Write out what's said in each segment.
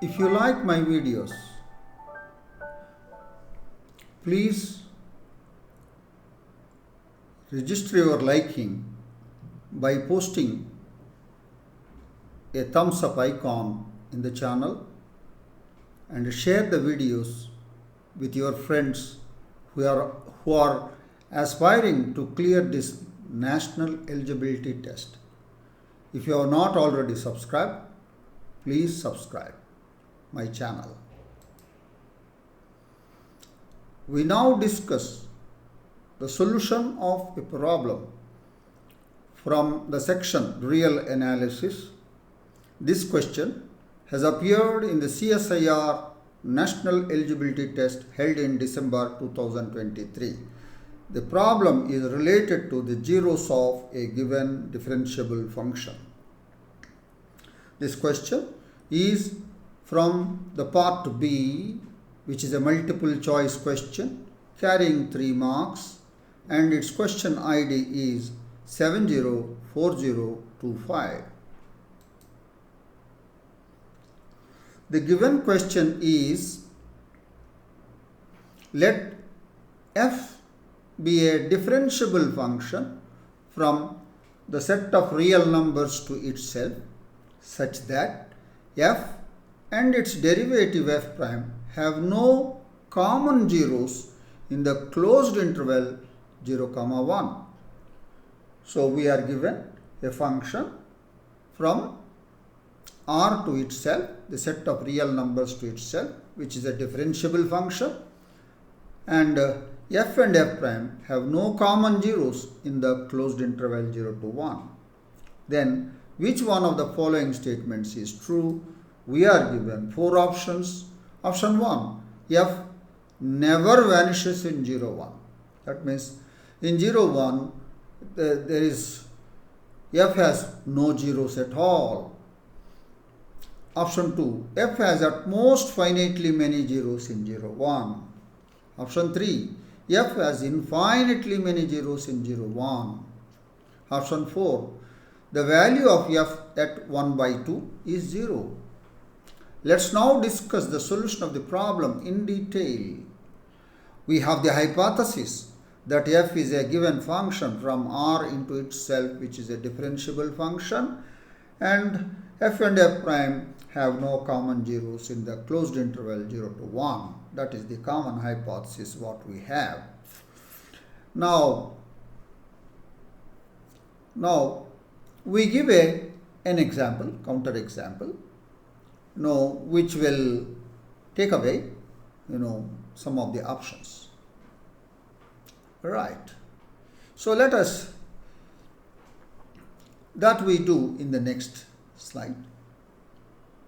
If you like my videos, please register your liking by posting a thumbs up icon in the channel and share the videos with your friends who are aspiring to clear this national eligibility test. If you have not already subscribed, please subscribe my channel. We now discuss the solution of a problem from the section Real Analysis. This question has appeared in the CSIR National Eligibility Test held in December 2023. The problem is related to the zeros of a given differentiable function. This question is from the part B, which is a multiple choice question carrying 3 marks, and its question ID is 704025. The given question is, let f be a differentiable function from the set of real numbers to itself such that f and its derivative f prime have no common zeros in the closed interval 0, 1. So we are given a function from R to itself, the set of real numbers to itself, which is a differentiable function, and f and f prime have no common zeros in the closed interval 0 to 1. Then which one of the following statements is true? We are given 4 options. Option 1, f never vanishes in 0, 1. That means in 0, 1, there is f has no zeros at all. Option 2, f has at most finitely many zeros in 0, 1. Option 3, f has infinitely many zeros in 0, 1. Option 4, the value of f at 1 by 2 is 0. Let's now discuss the solution of the problem in detail. We have the hypothesis that f is a given function from R into itself, which is a differentiable function, and f and f prime have no common zeros in the closed interval 0 to 1. That is the common hypothesis what we have. Now we give an example, counter example, which will take away, some of the options. Right. So let us, that we do in the next slide.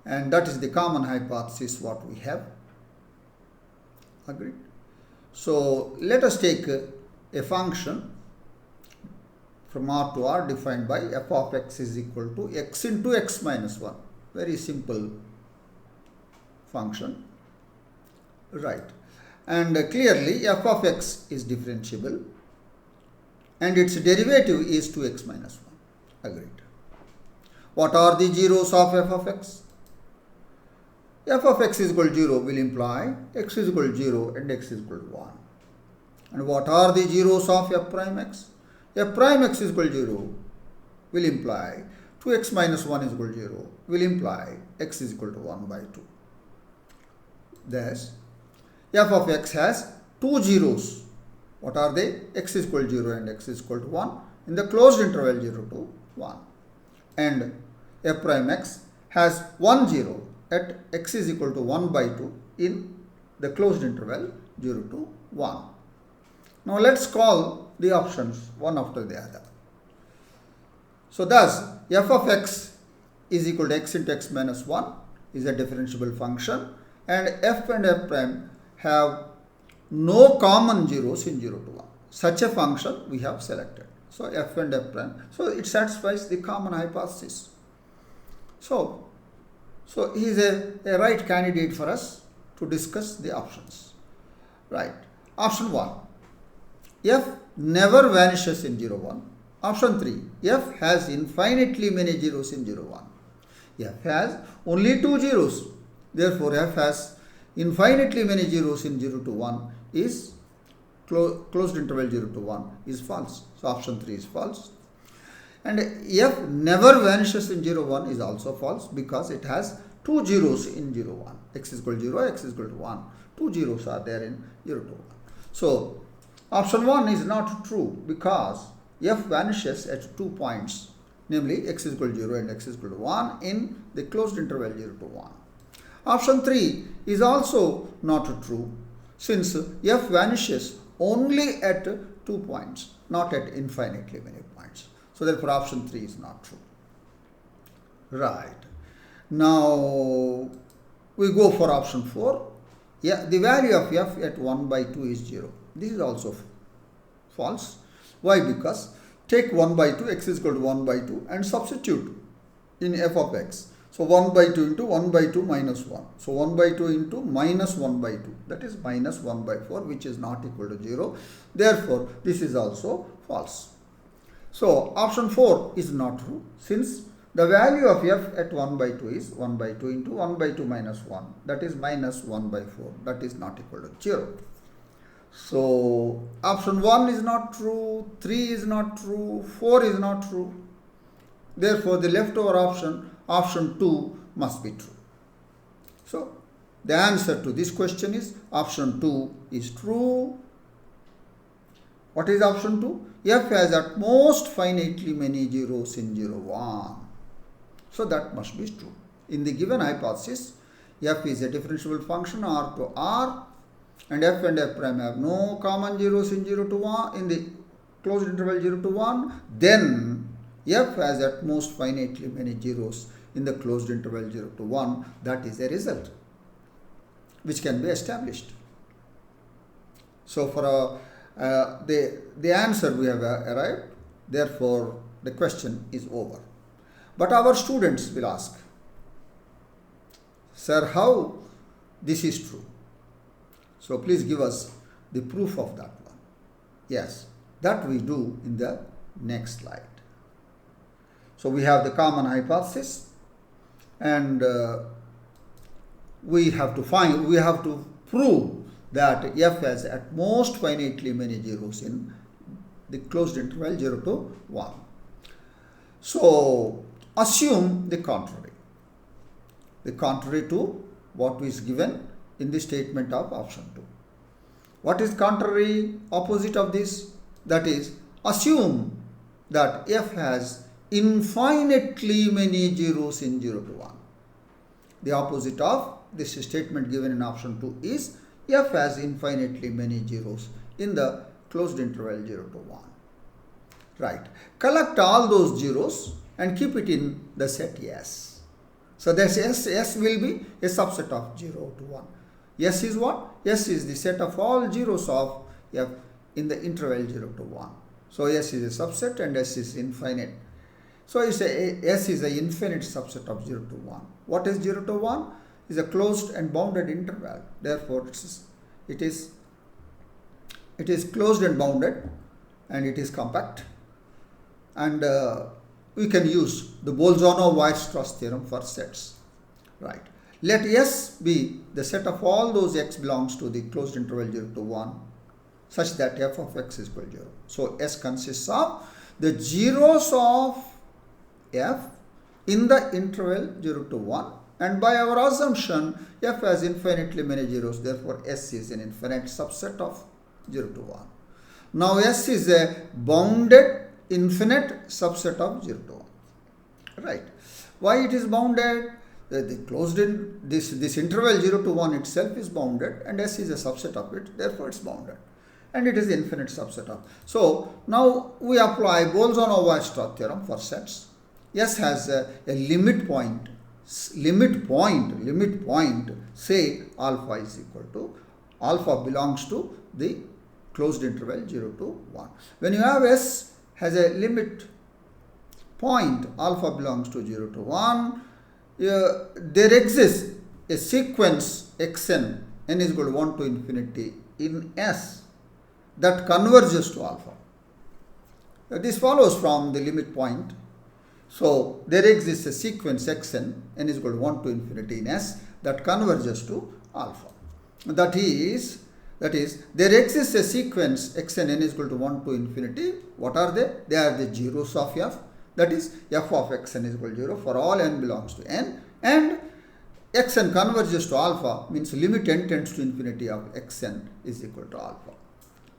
And that is the common hypothesis what we have. Agreed? So let us take a function from R to R defined by f of x is equal to x into x minus 1. Very simple function. Right. And clearly f of x is differentiable and its derivative is 2x minus 1. Agreed. What are the zeros of f of x? F of x is equal to 0 will imply x is equal to 0 and x is equal to 1. And what are the zeros of f prime x? F prime x is equal to 0 will imply 2x minus 1 is equal to 0 will imply x is equal to 1 by 2. Thus, f of x has 2 zeros. What are they? X is equal to 0 and x is equal to 1 in the closed interval 0 to 1. And f prime x has 1 0 at x is equal to 1 by 2 in the closed interval 0 to 1. Now let's call the options one after the other. So thus f of x is equal to x into x minus 1 is a differentiable function, and f and f prime have no common zeros in 0 to 1. Such a function we have selected. So f and f prime. So it satisfies the common hypothesis. So he is a right candidate for us to discuss the options. Right. Option 1. F never vanishes in 0, 1. Option 3. F has infinitely many zeros in 0, 1. F has only 2 zeros Therefore, f has infinitely many zeros in 0 to 1 is closed interval 0 to 1 is false. So, option 3 is false. And f never vanishes in 0, 1 is also false because it has two zeros in 0, 1. X is equal to 0, x is equal to 1. Two zeros are there in 0 to 1. So, option 1 is not true because f vanishes at 2 points, namely x is equal to 0 and x is equal to 1 in the closed interval 0 to 1. Option 3 is also not true since f vanishes only at 2 points, not at infinitely many points. So, therefore, option 3 is not true. Right. Now, we go for option 4. Yeah, the value of f at 1 by 2 is 0. This is also false. Why? Because take 1 by 2, x is equal to 1 by 2 and substitute in f of x. So, 1 by 2 into 1 by 2 minus 1. So, 1 by 2 into minus 1 by 2, that is minus 1 by 4, which is not equal to 0. Therefore, this is also false. So, option 4 is not true since the value of f at 1 by 2 is 1 by 2 into 1 by 2 minus 1, that is minus 1 by 4, that is not equal to 0. So, option 1 is not true, 3 is not true, 4 is not true. Therefore, the leftover option, option 2 must be true. So, the answer to this question is option 2 is true. What is option 2? F has at most finitely many zeros in 0, 1. So, that must be true. In the given hypothesis, f is a differentiable function R to R and f prime have no common zeros in 0 to 1 in the closed interval 0 to 1, then f has at most finitely many zeros in the closed interval 0 to 1. That is a result which can be established. So, for the answer we have arrived, therefore, the question is over. But our students will ask, sir, how this is true? So, please give us the proof of that one. Yes, that we do in the next slide. So, we have the common hypothesis and we have to prove that f has at most finitely many zeros in the closed interval 0 to 1. So, assume the contrary to what is given in the statement of option 2. What is contrary opposite of this? That is, assume that f has infinitely many zeros in 0 to 1. The opposite of this statement given in option 2 is f has infinitely many zeros in the closed interval 0 to 1. Right. Collect all those zeros and keep it in the set S. So, this S will be a subset of 0 to 1. S is what? S is the set of all zeros of f in the interval 0 to 1. So, S is a subset and S is infinite. So, S is an infinite subset of 0 to 1. What is 0 to 1? Is a closed and bounded interval. Therefore, it is closed and bounded and it is compact. And we can use the Bolzano-Weierstrass theorem for sets. Right. Let S be the set of all those x belongs to the closed interval 0 to 1 such that f of x is equal to 0. So, S consists of the zeros of f in the interval 0 to 1, and by our assumption f has infinitely many zeros, therefore, S is an infinite subset of 0 to 1. Now, S is a bounded infinite subset of 0 to 1. Right. Why it is bounded? The closed in this interval 0 to 1 itself is bounded and S is a subset of it, therefore, it is bounded. And it is infinite subset of. So, now we apply Bolzano-Weierstrass theorem for sets. S has a limit point, say alpha is equal to, alpha belongs to the closed interval 0 to 1. When you have S has a limit point, alpha belongs to 0 to 1, there exists a sequence xn, n is equal to 1 to infinity in S that converges to alpha. This follows from the limit point. So there exists a sequence xn, n is equal to 1 to infinity in S, that converges to alpha. That is, there exists a sequence xn, n is equal to 1 to infinity. What are they? They are the zeros of f. That is, f of xn is equal to 0 for all n belongs to n, and xn converges to alpha, means limit n tends to infinity of xn is equal to alpha.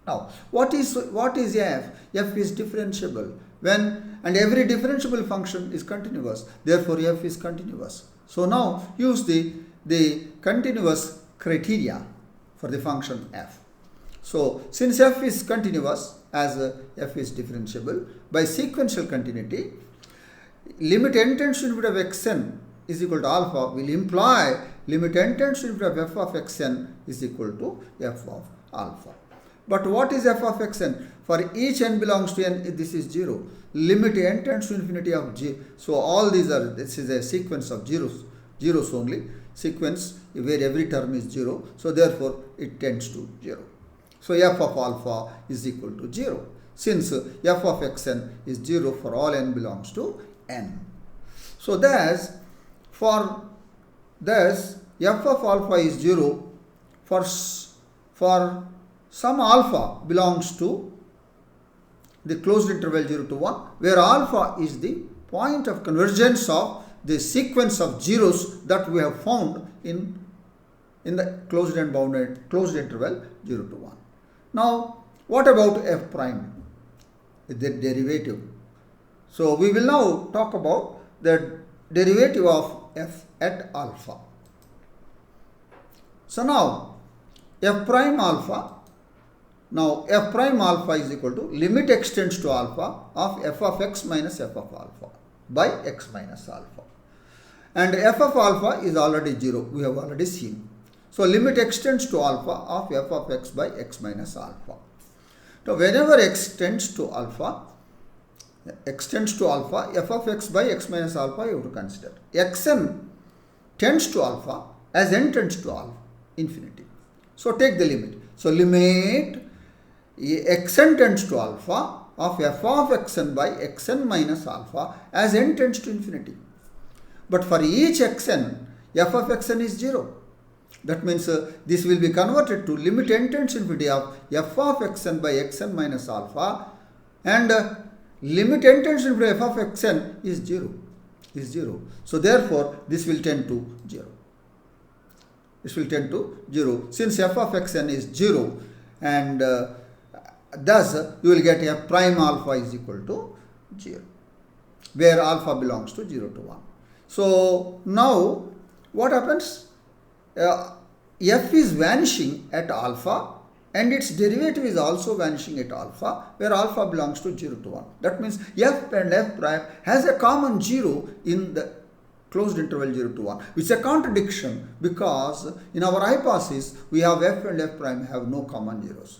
Now, what is f? F is differentiable and every differentiable function is continuous. Therefore, f is continuous. So now use the continuous criteria for the function f. So since f is continuous, as f is differentiable, by sequential continuity, limit n tends to infinity of xn is equal to alpha will imply limit n tends to infinity of f of xn is equal to f of alpha. But what is f of xn? For each n belongs to n, this is 0. Limit n tends to infinity of g. So all these are, this is a sequence of zeros only. Sequence where every term is 0. So therefore it tends to 0. So f of alpha is equal to 0. Since f of xn is 0 for all n belongs to n. So thus f of alpha is 0 for some alpha belongs to the closed interval 0 to 1, where alpha is the point of convergence of the sequence of zeros that we have found in the closed and bounded closed interval 0 to 1. Now, what about f prime, the derivative? So we will now talk about the derivative of f at alpha. So now f prime alpha is equal to limit x tends to alpha of f of x minus f of alpha by x minus alpha. And f of alpha is already 0, we have already seen. So limit x tends to alpha of f of x by x minus alpha. So whenever x tends to alpha, f of x by x minus alpha you have to consider. Xn tends to alpha as n tends to alpha, infinity. So take the limit. So limit xn tends to alpha of f of xn by xn minus alpha as n tends to infinity. But for each xn, f of xn is 0. That means this will be converted to limit n tends to infinity of f of xn by xn minus alpha, and limit n tends to infinity of f of xn is 0. So therefore this will tend to 0. Since f of xn is 0, and thus you will get f prime alpha is equal to 0, where alpha belongs to 0 to 1. So now what happens? F is vanishing at alpha and its derivative is also vanishing at alpha, where alpha belongs to 0 to 1. That means f and f prime has a common 0 in the closed interval 0 to 1, which is a contradiction, because in our hypothesis we have f and f prime have no common zeros.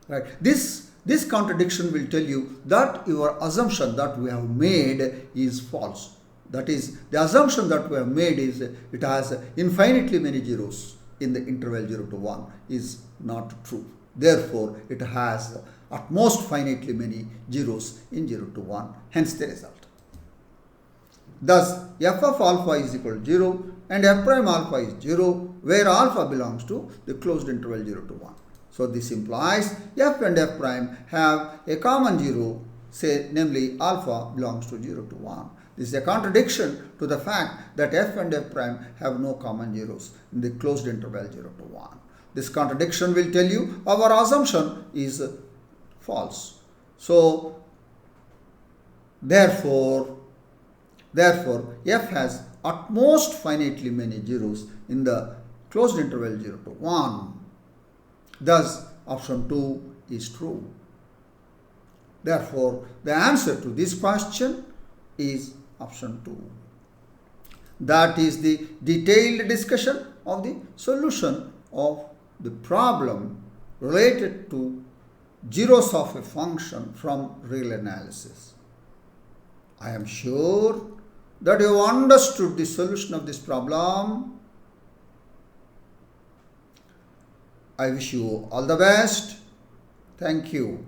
Right? This contradiction will tell you that your assumption that we have made is false. That is, the assumption that we have made is it has infinitely many zeros in the interval 0 to 1 is not true. Therefore, it has at most finitely many zeros in 0 to 1, hence the result. Thus, f of alpha is equal to 0 and f prime alpha is 0, where alpha belongs to the closed interval 0 to 1. So this implies f and f prime have a common 0, say namely alpha belongs to 0 to 1. This is a contradiction to the fact that f and f prime have no common zeros in the closed interval 0 to 1. This contradiction will tell you our assumption is false. So therefore f has at most finitely many zeros in the closed interval 0 to 1. Thus option 2 is true. Therefore the answer to this question is option 2. That is the detailed discussion of the solution of the problem related to zeros of a function from real analysis. I am sure that you have understood the solution of this problem. I wish you all the best. Thank you.